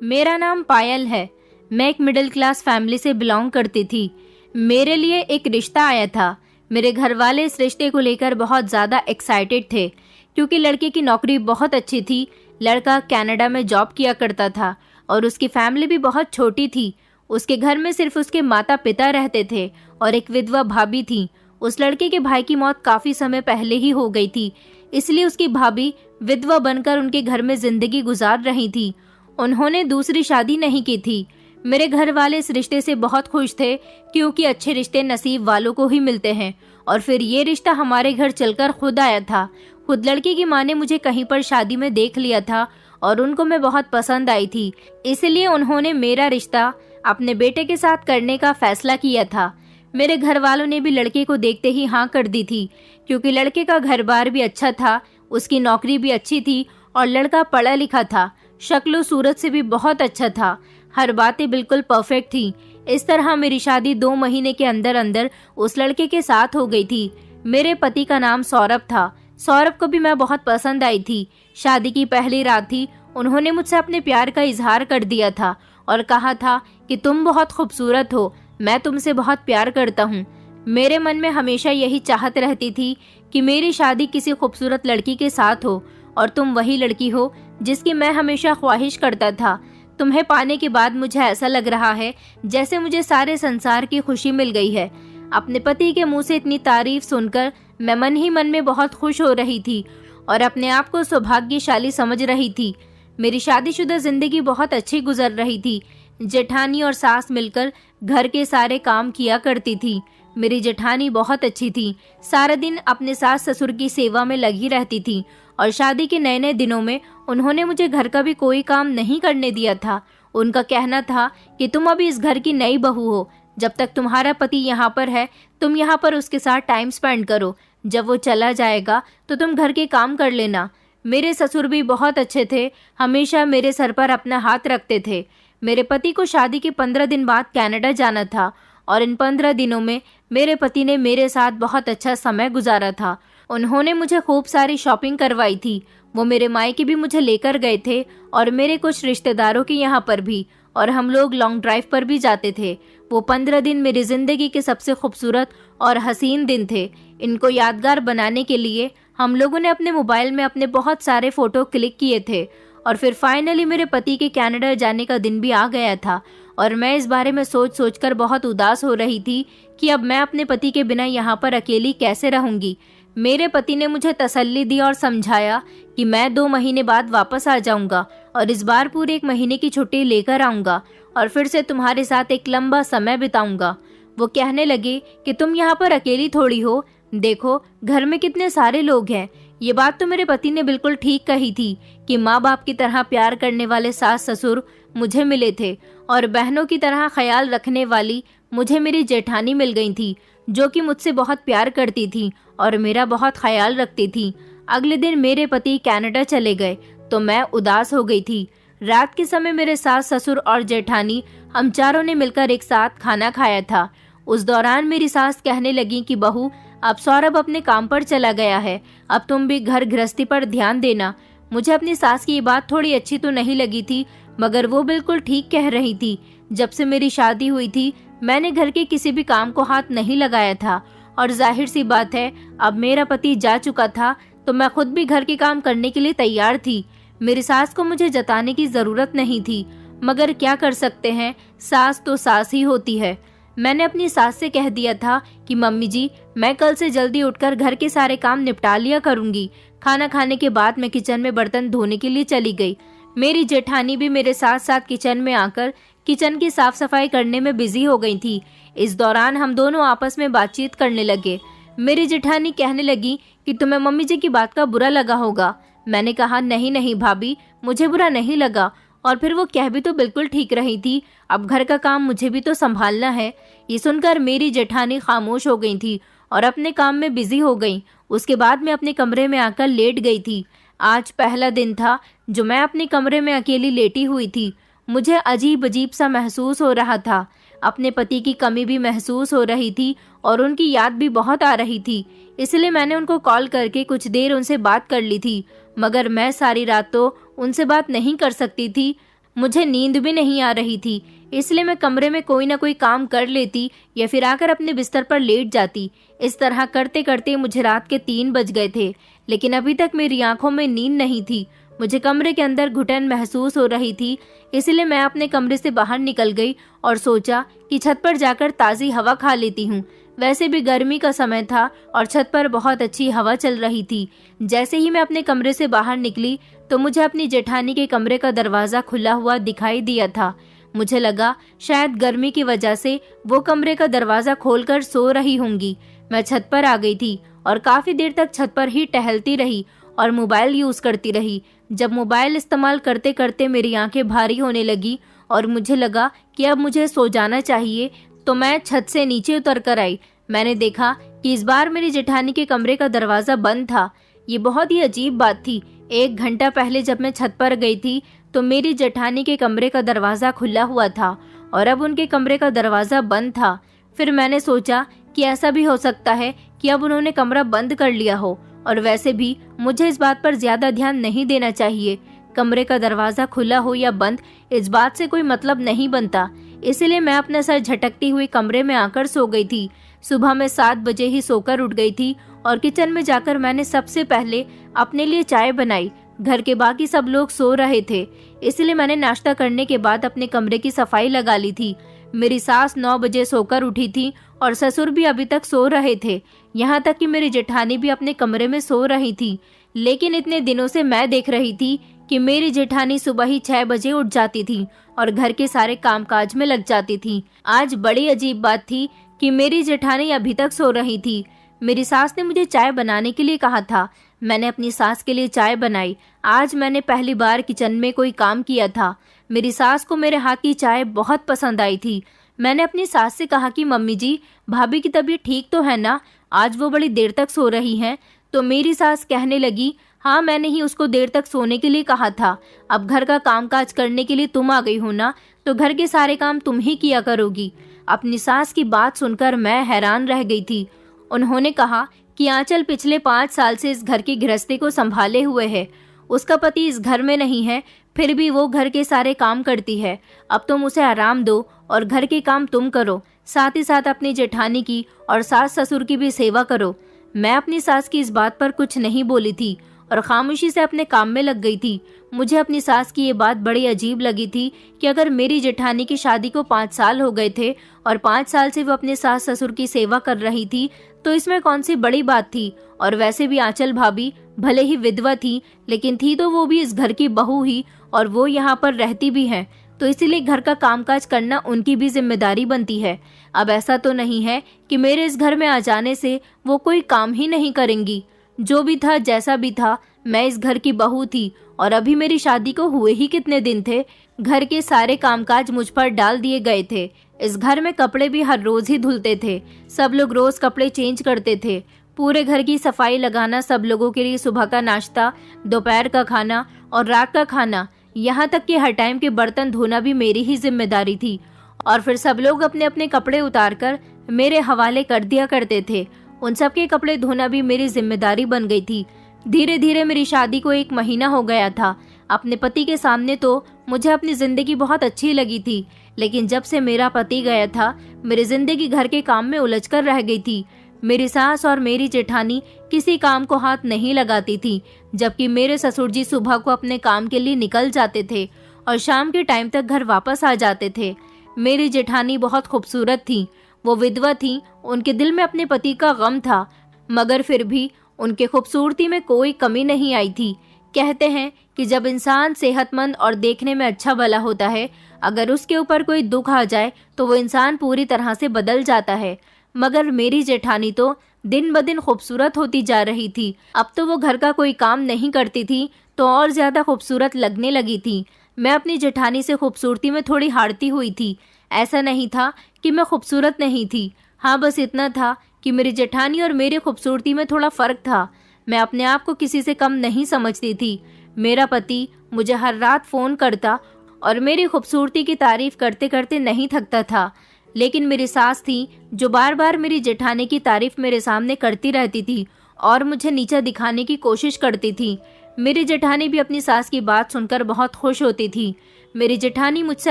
मेरा नाम पायल है। मैं एक मिडिल क्लास फैमिली से बिलोंग करती थी। मेरे लिए एक रिश्ता आया था। मेरे घर वाले इस रिश्ते को लेकर बहुत ज़्यादा एक्साइटेड थे क्योंकि लड़के की नौकरी बहुत अच्छी थी। लड़का कनाडा में जॉब किया करता था और उसकी फैमिली भी बहुत छोटी थी। उसके घर में सिर्फ उसके माता पिता रहते थे और एक विधवा भाभी थी। उस लड़के के भाई की मौत काफ़ी समय पहले ही हो गई थी, इसलिए उसकी भाभी विधवा बनकर उनके घर में जिंदगी गुजार रही थी। उन्होंने दूसरी शादी नहीं की थी। मेरे घर वाले इस रिश्ते से बहुत खुश थे क्योंकि अच्छे रिश्ते नसीब वालों को ही मिलते हैं और फिर ये रिश्ता हमारे घर चलकर खुद आया था। खुद लड़की की माँ ने मुझे कहीं पर शादी में देख लिया था और उनको मैं बहुत पसंद आई थी, इसलिए उन्होंने मेरा रिश्ता अपने बेटे के साथ करने का फैसला किया था। मेरे घर वालों ने भी लड़के को देखते ही हाँ कर दी थी क्योंकि लड़के का घर बार भी अच्छा था, उसकी नौकरी भी अच्छी थी और लड़का पढ़ा लिखा था। शक्ल सूरत से भी बहुत अच्छा था, हर बातें बिल्कुल परफेक्ट थी। इस तरह मेरी शादी 2 महीने के अंदर अंदर उस लड़के के साथ हो गई थी। मेरे पति का नाम सौरभ था। सौरभ को भी मैं बहुत पसंद आई थी। शादी की पहली रात थी। उन्होंने मुझसे अपने प्यार का इजहार कर दिया था और कहा था कि तुम बहुत खूबसूरत हो, मैं तुमसे बहुत प्यार करता हूँ। मेरे मन में हमेशा यही चाहत रहती थी कि मेरी शादी किसी खूबसूरत लड़की के साथ हो और तुम वही लड़की हो जिसकी मैं हमेशा ख्वाहिश करता था। तुम्हें पाने के बाद मुझे ऐसा लग रहा है जैसे मुझे सारे संसार की खुशी मिल गई है। अपने पति के मुंह से इतनी तारीफ सुनकर मैं मन ही मन में बहुत खुश हो रही थी और अपने आप को सौभाग्यशाली समझ रही थी। मेरी शादीशुदा जिंदगी बहुत अच्छी गुजर रही थी। जेठानी और सास मिलकर घर के सारे काम किया करती थी। मेरी जेठानी बहुत अच्छी थी, सारा दिन अपने सास ससुर की सेवा में लगी रहती थी और शादी के नए नए दिनों में उन्होंने मुझे घर का भी कोई काम नहीं करने दिया था। उनका कहना था कि तुम अभी इस घर की नई बहू हो, जब तक तुम्हारा पति यहाँ पर है तुम यहाँ पर उसके साथ टाइम स्पेंड करो, जब वो चला जाएगा तो तुम घर के काम कर लेना। मेरे ससुर भी बहुत अच्छे थे, हमेशा मेरे सर पर अपना हाथ रखते थे। मेरे पति को शादी के 15 दिन बाद कनाडा जाना था और इन 15 दिनों में मेरे पति ने मेरे साथ बहुत अच्छा समय गुजारा था। उन्होंने मुझे खूब सारी शॉपिंग करवाई थी। वो मेरे मायके भी मुझे लेकर गए थे और मेरे कुछ रिश्तेदारों के यहाँ पर भी, और हम लोग लॉन्ग ड्राइव पर भी जाते थे। वो 15 दिन मेरी जिंदगी के सबसे खूबसूरत और हसीन दिन थे। इनको यादगार बनाने के लिए हम लोगों ने अपने मोबाइल में अपने बहुत सारे फोटो क्लिक किए थे और फिर फाइनली मेरे पति के कनाडा जाने का दिन भी आ गया था और मैं इस बारे में सोच सोचकर बहुत उदास हो रही थी कि अब मैं अपने पति के बिना यहाँ पर अकेली कैसे रहूंगी। मेरे पति ने मुझे तसल्ली दी और समझाया कि मैं 2 महीने बाद वापस आ जाऊंगा और इस बार पूरे 1 महीने की छुट्टी लेकर आऊंगा और फिर से तुम्हारे साथ एक लंबा समय बिताऊंगा। वो कहने लगे कि तुम यहाँ पर अकेली थोड़ी हो, देखो घर में कितने सारे लोग हैं। ये बात तो मेरे पति ने बिल्कुल ठीक कही थी कि माँ बाप की तरह प्यार करने वाले सास ससुर मुझे मिले थे और बहनों की तरह ख्याल रखने वाली मुझे मेरी जेठानी मिल गई थी, जो कि मुझसे बहुत प्यार करती थी और मेरा बहुत ख्याल रखती थी। अगले दिन मेरे पति कनाडा चले गए तो मैं उदास हो गई थी। रात के समय मेरे सास ससुर और जेठानी हम चारों ने मिलकर एक साथ खाना खाया था। उस दौरान मेरी सास कहने लगी कि बहू, अब सौरभ अपने काम पर चला गया है, अब तुम भी घर गृहस्थी पर ध्यान देना। मुझे अपनी सास की ये बात थोड़ी अच्छी तो नहीं लगी थी, मगर वो बिल्कुल ठीक कह रही थी। जब से मेरी शादी हुई थी मैंने घर के किसी भी काम को हाथ नहीं लगाया था और जाहिर सी बात है अब मेरा पति जा चुका था तो मैं खुद भी घर के काम करने के लिए तैयार थी। मेरी सास को मुझे जताने की जरूरत नहीं थी, मगर क्या कर सकते हैं, सास तो सास ही होती है। मैंने अपनी सास से कह दिया था कि मम्मी जी, मैं कल से जल्दी उठकर घर के सारे काम निपटा लिया करूंगी। खाना खाने के बाद मैं किचन में बर्तन धोने के लिए चली गई। मेरी जेठानी भी मेरे साथ साथ किचन में आकर किचन की साफ सफाई करने में बिजी हो गई थी। इस दौरान हम दोनों आपस में बातचीत करने लगे। मेरी जेठानी कहने लगी कि तुम्हें मम्मी जी की बात का बुरा लगा होगा। मैंने कहा नहीं नहीं भाभी, मुझे बुरा नहीं लगा। और फिर वो कह भी तो बिल्कुल ठीक रही थी, अब घर का काम मुझे भी तो संभालना है। ये सुनकर मेरी जेठानी खामोश हो गई थी और अपने काम में बिजी हो गई। उसके बाद मैं अपने कमरे में आकर लेट गई थी। आज पहला दिन था जो मैं अपने कमरे में अकेली लेटी हुई थी। मुझे अजीब अजीब सा महसूस हो रहा था। अपने पति की कमी भी महसूस हो रही थी और उनकी याद भी बहुत आ रही थी। इसलिए मैंने उनको कॉल करके कुछ देर उनसे बात कर ली थी, मगर मैं सारी रात तो उनसे बात नहीं कर सकती थी। मुझे नींद भी नहीं आ रही थी, इसलिए मैं कमरे में कोई ना कोई काम कर लेती या फिर आकर अपने बिस्तर पर लेट जाती। इस तरह करते करते मुझे रात के 3 बज गए थे, लेकिन अभी तक मेरी आंखों में नींद नहीं थी। मुझे कमरे के अंदर घुटन महसूस हो रही थी, इसलिए मैं अपने कमरे से बाहर निकल गई और सोचा कि छत पर जाकर ताज़ी हवा खा लेती हूँ। वैसे भी गर्मी का समय था और छत पर बहुत अच्छी हवा चल रही थी। जैसे ही मैं अपने कमरे से बाहर निकली तो मुझे अपनी जेठानी के कमरे का दरवाज़ा खुला हुआ दिखाई दिया था। मुझे लगा शायद गर्मी की वजह से वो कमरे का दरवाज़ा खोलकर सो रही होंगी। मैं छत पर आ गई थी और काफ़ी देर तक छत पर ही टहलती रही और मोबाइल यूज़ करती रही। जब मोबाइल इस्तेमाल करते करते मेरी आंखें भारी होने लगी और मुझे लगा कि अब मुझे सो जाना चाहिए, तो मैं छत से नीचे उतर कर आई। मैंने देखा कि इस बार मेरी जेठानी के कमरे का दरवाज़ा बंद था। ये बहुत ही अजीब बात थी। 1 घंटा पहले जब मैं छत पर गई थी तो मेरी जेठानी के कमरे का दरवाज़ा खुला हुआ था और अब उनके कमरे का दरवाज़ा बंद था। फिर मैंने सोचा कि ऐसा भी हो सकता है कि अब उन्होंने कमरा बंद कर लिया हो, और वैसे भी मुझे इस बात पर ज़्यादा ध्यान नहीं देना चाहिए। कमरे का दरवाज़ा खुला हो या बंद, इस बात से कोई मतलब नहीं बनता। इसलिए मैं अपना सर झटकती हुई कमरे में आकर सो गई थी। सुबह में 7 बजे ही सोकर उठ गई थी और किचन में जाकर मैंने सबसे पहले अपने लिए चाय बनाई। घर के बाकी सब लोग सो रहे थे, इसलिए मैंने नाश्ता करने के बाद अपने कमरे की सफाई लगा ली थी। मेरी सास 9 बजे सोकर उठी थी और ससुर भी अभी तक सो रहे थे। यहाँ तक कि मेरी जेठानी भी अपने कमरे में सो रही थी। लेकिन इतने दिनों से मैं देख रही थी कि मेरी जेठानी सुबह ही 6 बजे उठ जाती थी और घर के सारे कामकाज में लग जाती थी। आज बड़ी अजीब बात थी कि मेरी जेठानी अभी तक सो रही थी। मेरी सास ने मुझे चाय बनाने के लिए कहा था। मैंने अपनी सास के लिए चाय बनाई। आज मैंने पहली बार किचन में कोई काम किया था। मेरी सास को मेरे हाथ की चाय बहुत पसंद आई थी। मैंने अपनी सास से कहा कि मम्मी जी, भाभी की तबीयत ठीक तो है ना? आज वो बड़ी देर तक सो रही हैं। तो मेरी सास कहने लगी, हाँ, मैंने ही उसको देर तक सोने के लिए कहा था। अब घर का कामकाज करने के लिए तुम आ गई हो ना, तो घर के सारे काम तुम ही किया करोगी। अपनी सास की बात सुनकर मैं हैरान रह गई थी। उन्होंने कहा कि आंचल पिछले 5 साल से इस घर की गृहस्थी को संभाले हुए है। उसका पति इस घर में नहीं है, फिर भी वो घर के सारे काम करती है। अब तुम उसे आराम दो और घर के काम तुम करो, साथ ही साथ अपनी जेठानी की और सास ससुर की भी सेवा करो। मैं अपनी सास की इस बात पर कुछ नहीं बोली थी और खामोशी से अपने काम में लग गई थी। मुझे अपनी सास की ये बात बड़ी अजीब लगी थी कि अगर मेरी जेठानी की शादी को 5 साल हो गए थे और 5 साल से वो अपने सास ससुर की सेवा कर रही थी, तो इसमें कौन सी बड़ी बात थी। और वैसे भी आंचल भाभी भले ही विधवा थी, लेकिन थी तो वो भी इस घर की बहू ही, और वो यहाँ पर रहती भी हैं, तो इसीलिए घर का कामकाज करना उनकी भी जिम्मेदारी बनती है। अब ऐसा तो नहीं है कि मेरे इस घर में आ जाने से वो कोई काम ही नहीं करेंगी। जो भी था, जैसा भी था, मैं इस घर की बहू थी और अभी मेरी शादी को हुए ही कितने दिन थे। घर के सारे कामकाज मुझ पर डाल दिए गए थे। इस घर में कपड़े भी हर रोज ही धुलते थे। सब लोग रोज कपड़े चेंज करते थे। पूरे घर की सफाई लगाना, सब लोगों के लिए सुबह का नाश्ता, दोपहर का खाना और रात का खाना, यहाँ तक कि हर टाइम के बर्तन धोना भी मेरी ही जिम्मेदारी थी। और फिर सब लोग अपने अपने कपड़े उतारकर मेरे हवाले कर दिया करते थे। उन सबके कपड़े धोना भी मेरी जिम्मेदारी बन गई थी। धीरे धीरे मेरी शादी को 1 महीना हो गया था। अपने पति के सामने तो मुझे अपनी जिंदगी बहुत अच्छी लगी थी, लेकिन जब से मेरा पति गया था, मेरी जिंदगी घर के काम में उलझकर रह गई थी। मेरी सास और मेरी जेठानी किसी काम को हाथ नहीं लगाती थी, जबकि मेरे ससुर जी सुबह को अपने काम के लिए निकल जाते थे और शाम के टाइम तक घर वापस आ जाते थे। मेरी जेठानी बहुत खूबसूरत थी। वो विधवा थी। उनके दिल में अपने पति का गम था, मगर फिर भी उनके खूबसूरती में कोई कमी नहीं आई थी। कहते हैं कि जब इंसान सेहतमंद और देखने में अच्छा भला होता है, अगर उसके ऊपर कोई दुख आ जाए तो वो इंसान पूरी तरह से बदल जाता है। मगर मेरी जेठानी तो दिन ब दिन खूबसूरत होती जा रही थी। अब तो वो घर का कोई काम नहीं करती थी तो और ज्यादा खूबसूरत लगने लगी थी। मैं अपनी जेठानी से खूबसूरती में थोड़ी हारती हुई थी। ऐसा नहीं था कि मैं खूबसूरत नहीं थी। हाँ, बस इतना था कि मेरी जेठानी और मेरी खूबसूरती में थोड़ा फर्क था। मैं अपने आप को किसी से कम नहीं समझती थी। मेरा पति मुझे हर रात फ़ोन करता और मेरी खूबसूरती की तारीफ करते करते नहीं थकता था। लेकिन मेरी सास थी जो बार बार मेरी जेठानी की तारीफ मेरे सामने करती रहती थी और मुझे नीचा दिखाने की कोशिश करती थी। मेरी जेठानी भी अपनी सास की बात सुनकर बहुत खुश होती थी। मेरी जेठानी मुझसे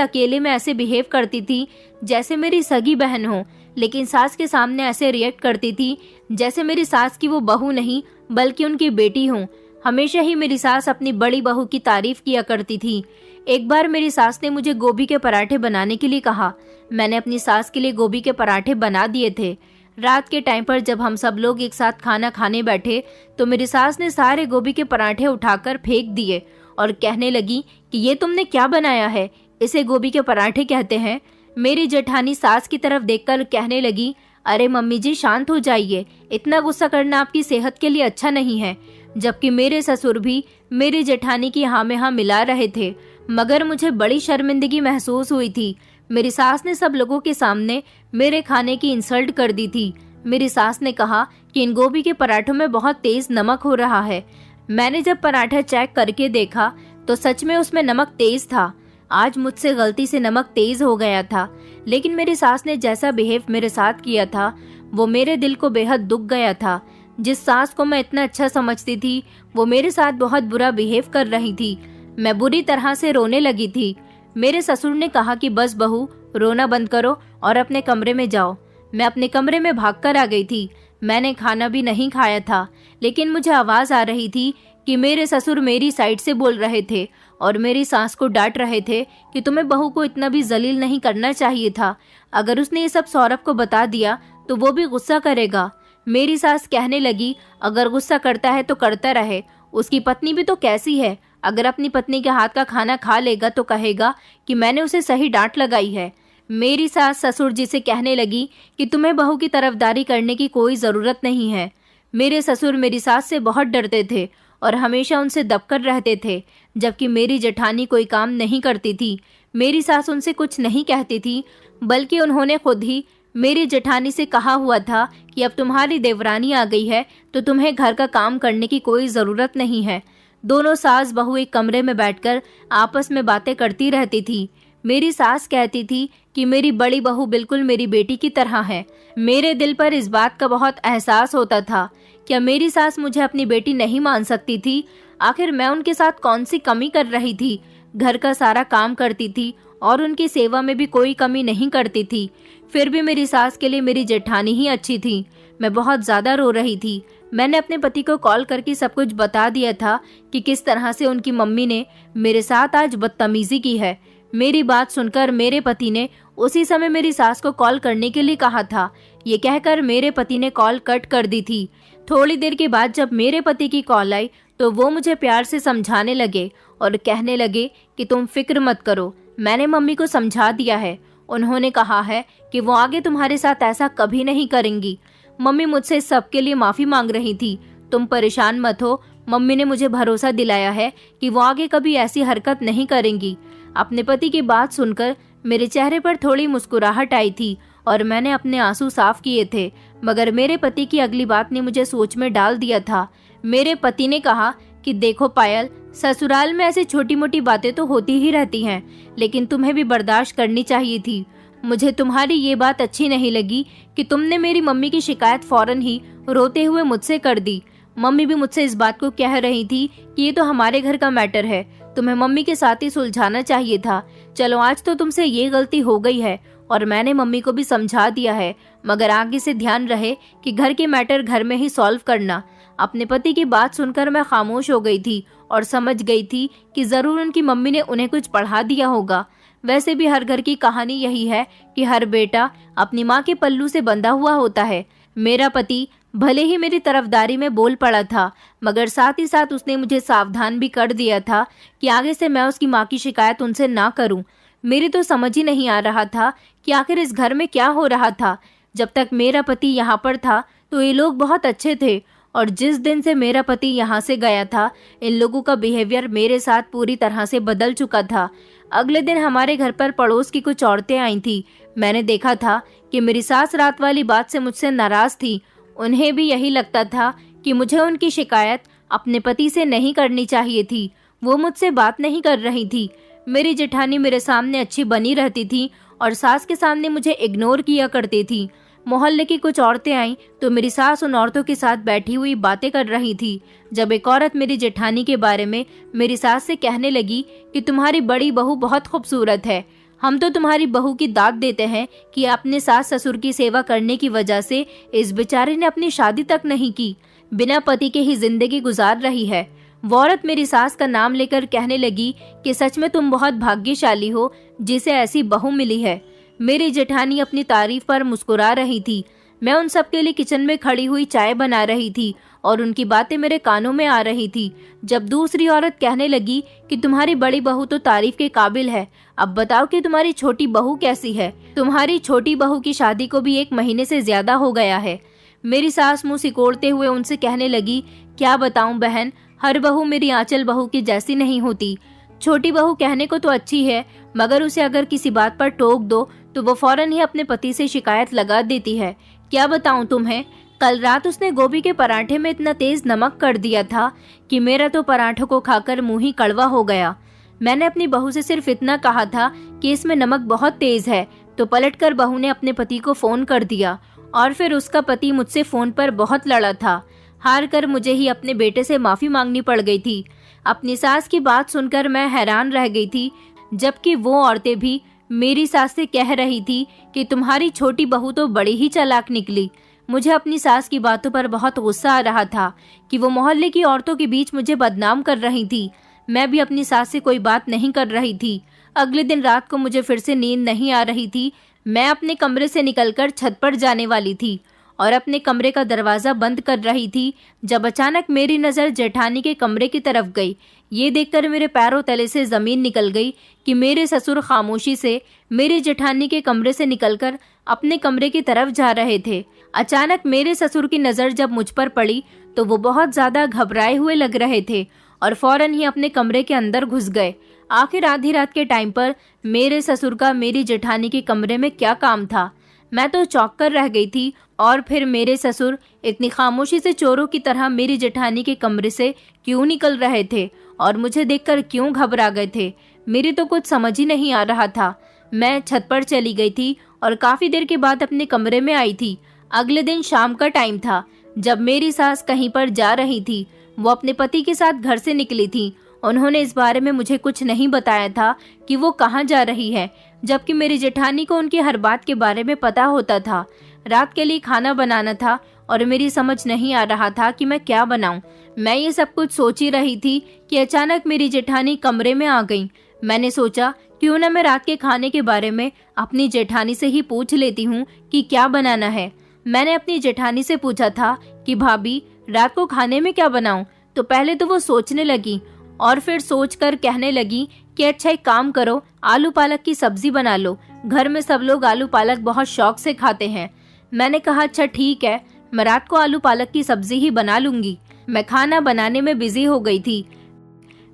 अकेले में ऐसे बिहेव करती थी जैसे मेरी सगी बहन हो, लेकिन सास के सामने ऐसे रिएक्ट करती थी जैसे मेरी सास की वो बहू नहीं बल्कि उनकी बेटी हो। हमेशा ही मेरी सास अपनी बड़ी बहू की तारीफ किया करती थी। एक बार मेरी सास ने मुझे गोभी के पराठे बनाने के लिए कहा। मैंने अपनी सास के लिए गोभी के पराठे बना दिए थे। रात के टाइम पर जब हम सब लोग एक साथ खाना खाने बैठे तो मेरी सास ने सारे गोभी के पराठे उठाकर फेंक दिए और कहने लगी कि ये तुमने क्या बनाया है, इसे गोभी के पराठे कहते हैं। मेरी जेठानी सास की तरफ देखकर कहने लगी, अरे मम्मी जी शांत हो जाइए, इतना गुस्सा करना आपकी सेहत के लिए अच्छा नहीं है। जबकि मेरे ससुर भी मेरी जेठानी की हाँ में हाँ मिला रहे थे, मगर मुझे बड़ी शर्मिंदगी महसूस हुई थी। मेरी सास ने सब लोगों के सामने मेरे खाने की इंसल्ट कर दी थी। मेरी सास ने कहा कि इन गोभी के पराठों में बहुत तेज नमक हो रहा है। मैंने जब पराठा चेक करके देखा तो सच में उसमें नमक तेज था। आज मुझसे गलती से नमक तेज हो गया था, लेकिन मेरी सास ने जैसा बिहेव मेरे साथ किया था वो मेरे दिल को बेहद दुख गया था। जिस सास को मैं इतना अच्छा समझती थी वो मेरे साथ बहुत बुरा बिहेव कर रही थी। मैं बुरी तरह से रोने लगी थी। मेरे ससुर ने कहा कि बस बहू, रोना बंद करो और अपने कमरे में जाओ। मैं अपने कमरे में भागकर आ गई थी। मैंने खाना भी नहीं खाया था, लेकिन मुझे आवाज आ रही थी कि मेरे ससुर मेरी साइड से बोल रहे थे और मेरी सास को डांट रहे थे कि तुम्हें बहू को इतना भी जलील नहीं करना चाहिए था। अगर उसने ये सब सौरभ को बता दिया तो वो भी गुस्सा करेगा। मेरी सास कहने लगी, अगर गुस्सा करता है तो करता रहे, उसकी पत्नी भी तो कैसी है। अगर अपनी पत्नी के हाथ का खाना खा लेगा तो कहेगा कि मैंने उसे सही डांट लगाई है। मेरी सास ससुर जी से कहने लगी कि तुम्हें बहू की तरफदारी करने की कोई ज़रूरत नहीं है। मेरे ससुर मेरी सास से बहुत डरते थे और हमेशा उनसे दबकर रहते थे, जबकि मेरी जेठानी कोई काम नहीं करती थी। मेरी सास उनसे कुछ नहीं कहती थी, बल्कि उन्होंने खुद ही मेरी जेठानी से कहा हुआ था कि अब तुम्हारी देवरानी आ गई है तो तुम्हें घर का काम करने की कोई ज़रूरत नहीं है। दोनों सास बहू एक कमरे में बैठकर आपस में बातें करती रहती थी। मेरी सास कहती थी कि मेरी बड़ी बहू बिल्कुल मेरी बेटी की तरह है। मेरे दिल पर इस बात का बहुत एहसास होता था। क्या मेरी सास मुझे अपनी बेटी नहीं मान सकती थी? आखिर मैं उनके साथ कौन सी कमी कर रही थी? घर का सारा काम करती थी और उनकी सेवा में भी कोई कमी नहीं करती थी। फिर भी मेरी सास के लिए मेरी जेठानी ही अच्छी थी। मैं बहुत ज़्यादा रो रही थी। मैंने अपने पति को कॉल करके सब कुछ बता दिया था कि किस तरह से उनकी मम्मी ने मेरे साथ आज बदतमीजी की है। मेरी बात सुनकर मेरे पति ने उसी समय मेरी सास को कॉल करने के लिए कहा था। ये कहकर मेरे पति ने कॉल कट कर दी थी। थोड़ी देर के बाद जब मेरे पति की कॉल आई तो वो मुझे प्यार से समझाने लगे और कहने लगे कि तुम फिक्र मत करो, मैंने मम्मी को समझा दिया है। उन्होंने कहा है कि वो आगे तुम्हारे साथ ऐसा कभी नहीं करेंगी। मम्मी मुझसे इस सब के लिए माफ़ी मांग रही थी। तुम परेशान मत हो, मम्मी ने मुझे भरोसा दिलाया है कि वो आगे कभी ऐसी हरकत नहीं करेंगी। अपने पति की बात सुनकर मेरे चेहरे पर थोड़ी मुस्कुराहट आई थी और मैंने अपने आंसू साफ किए थे, मगर मेरे पति की अगली बात ने मुझे सोच में डाल दिया था। मेरे पति ने कहा कि देखो पायल, ससुराल में ऐसी छोटी मोटी बातें तो होती ही रहती हैं, लेकिन तुम्हें भी बर्दाश्त करनी चाहिए थी। मुझे तुम्हारी ये बात अच्छी नहीं लगी कि तुमने मेरी मम्मी की शिकायत फौरन ही रोते हुए मुझसे कर दी। मम्मी भी मुझसे इस बात को कह रही थी कि ये तो हमारे घर का मैटर है, तुम्हें मम्मी के साथ ही सुलझाना चाहिए था। चलो आज तो तुमसे ये गलती हो गई है और मैंने मम्मी को भी समझा दिया है, मगर आगे से ध्यान रहे कि घर के मैटर घर में ही सॉल्व करना। अपने पति की बात सुनकर मैं खामोश हो गई थी और समझ गई थी कि जरूर उनकी मम्मी ने उन्हें कुछ पढ़ा दिया होगा। वैसे भी हर घर की कहानी यही है कि हर बेटा अपनी माँ के पल्लू से बंधा हुआ होता है। मेरा पति भले ही मेरी तरफदारी में बोल पड़ा था, मगर साथ ही साथ उसने मुझे सावधान भी कर दिया था कि आगे से मैं उसकी माँ की शिकायत उनसे ना करूं। मेरी तो समझ ही नहीं आ रहा था कि आखिर इस घर में क्या हो रहा था। जब तक मेरा पति यहाँ पर था तो ये लोग बहुत अच्छे थे, और जिस दिन से मेरा पति यहाँ से गया था इन लोगों का बिहेवियर मेरे साथ पूरी तरह से बदल चुका था। अगले दिन हमारे घर पर पड़ोस की कुछ औरतें आई थी। मैंने देखा था कि मेरी सास रात वाली बात से मुझसे नाराज थी। उन्हें भी यही लगता था कि मुझे उनकी शिकायत अपने पति से नहीं करनी चाहिए थी। वो मुझसे बात नहीं कर रही थी। मेरी जेठानी मेरे सामने अच्छी बनी रहती थी और सास के सामने मुझे इग्नोर किया करती थी। मोहल्ले की कुछ औरतें आईं तो मेरी सास उन औरतों के साथ बैठी हुई बातें कर रही थी। जब एक औरत मेरी जेठानी के बारे में मेरी सास से कहने लगी कि तुम्हारी बड़ी बहू बहुत खूबसूरत है, हम तो तुम्हारी बहू की दाद देते हैं कि अपने सास ससुर की सेवा करने की वजह से इस बेचारे ने अपनी शादी तक नहीं की, बिना पति के ही जिंदगी गुजार रही है। वो औरत मेरी सास का नाम लेकर कहने लगी कि सच में तुम बहुत भाग्यशाली हो जिसे ऐसी बहू मिली है। मेरी जेठानी अपनी तारीफ पर मुस्कुरा रही थी। मैं उन सब के लिए किचन में खड़ी हुई चाय बना रही थी और उनकी बातें मेरे कानों में आ रही थी, जब दूसरी औरत कहने लगी कि तुम्हारी बड़ी बहू तो तारीफ के काबिल है, अब बताओ कि तुम्हारी छोटी बहू कैसी है। तुम्हारी छोटी बहू की शादी को भी 1 महीने से ज्यादा हो गया है। मेरी सास मुंह सिकोड़ते हुए उनसे कहने लगी, क्या बताऊं बहन, हर बहू मेरी आंचल बहू की जैसी नहीं होती। छोटी बहू कहने को तो अच्छी है, मगर उसे अगर किसी बात पर टोक दो तो वो फौरन ही अपने पति से शिकायत लगा देती है। क्या बताऊं तुम्हें, कल रात उसने गोभी के पराठे में इतना तेज नमक कर दिया था कि मेरा तो पराठों को खाकर मुंह ही कड़वा हो गया। मैंने अपनी बहू से सिर्फ इतना कहा था कि इसमें नमक बहुत तेज है, तो पलटकर बहू ने अपने पति को फोन कर दिया और फिर उसका पति मुझसे फोन पर बहुत लड़ा था। हार कर मुझे ही अपने बेटे से माफी मांगनी पड़ गई थी। अपनी सास की बात सुनकर मैं हैरान रह गई थी, जबकि वो औरतें भी मेरी सास से कह रही थी कि तुम्हारी छोटी बहू तो बड़ी ही चालाक निकली। मुझे अपनी सास की बातों पर बहुत गुस्सा आ रहा था कि वो मोहल्ले की औरतों के बीच मुझे बदनाम कर रही थी। मैं भी अपनी सास से कोई बात नहीं कर रही थी। अगले दिन रात को मुझे फिर से नींद नहीं आ रही थी। मैं अपने कमरे से निकलकर छत पर जाने वाली थी और अपने कमरे का दरवाजा बंद कर रही थी, जब अचानक मेरी नज़र जेठानी के कमरे की तरफ गई। ये देखकर मेरे पैरों तले से ज़मीन निकल गई कि मेरे ससुर खामोशी से मेरी जेठानी के कमरे से निकलकर अपने कमरे की तरफ जा रहे थे। अचानक मेरे ससुर की नज़र जब मुझ पर पड़ी तो वो बहुत ज़्यादा घबराए हुए लग रहे थे और फौरन ही अपने कमरे के अंदर घुस गए। आखिर आधी रात के टाइम पर मेरे ससुर का मेरी जेठानी के कमरे में क्या काम था? मैं तो चौंक कर रह गई थी। और फिर मेरे ससुर इतनी खामोशी से चोरों की तरह मेरी जेठानी के कमरे से क्यों निकल रहे थे और मुझे देखकर क्यों घबरा गए थे? मेरी तो कुछ समझ ही नहीं आ रहा था। मैं छत पर चली गई थी और काफी देर के बाद अपने कमरे में आई थी। अगले दिन शाम का टाइम था, जब मेरी सास कहीं पर जा रही थी। वो अपने पति के साथ घर से निकली थी। उन्होंने इस बारे में मुझे कुछ नहीं बताया था कि वो कहाँ जा रही है, जबकि मेरी जेठानी को उनकी हर बात के बारे में पता होता था। रात के लिए खाना बनाना था और मेरी समझ नहीं आ रहा था कि मैं क्या बनाऊं। मैं ये सब कुछ सोच ही रही थी कि अचानक मेरी जेठानी कमरे में आ गई। मैंने सोचा क्यों ना मैं रात के खाने के बारे में अपनी जेठानी से ही पूछ लेती हूँ कि क्या बनाना है। मैंने अपनी जेठानी से पूछा था कि भाभी रात को खाने में क्या बनाऊं? तो पहले तो वो सोचने लगी और फिर सोचकर कहने लगी कि अच्छा एक काम करो, आलू पालक की सब्जी बना लो। घर में सब लोग आलू पालक बहुत शौक से खाते हैं। मैंने कहा अच्छा ठीक है, मैं रात को आलू पालक की सब्जी ही बना लूंगी। मैं खाना बनाने में बिजी हो गई थी।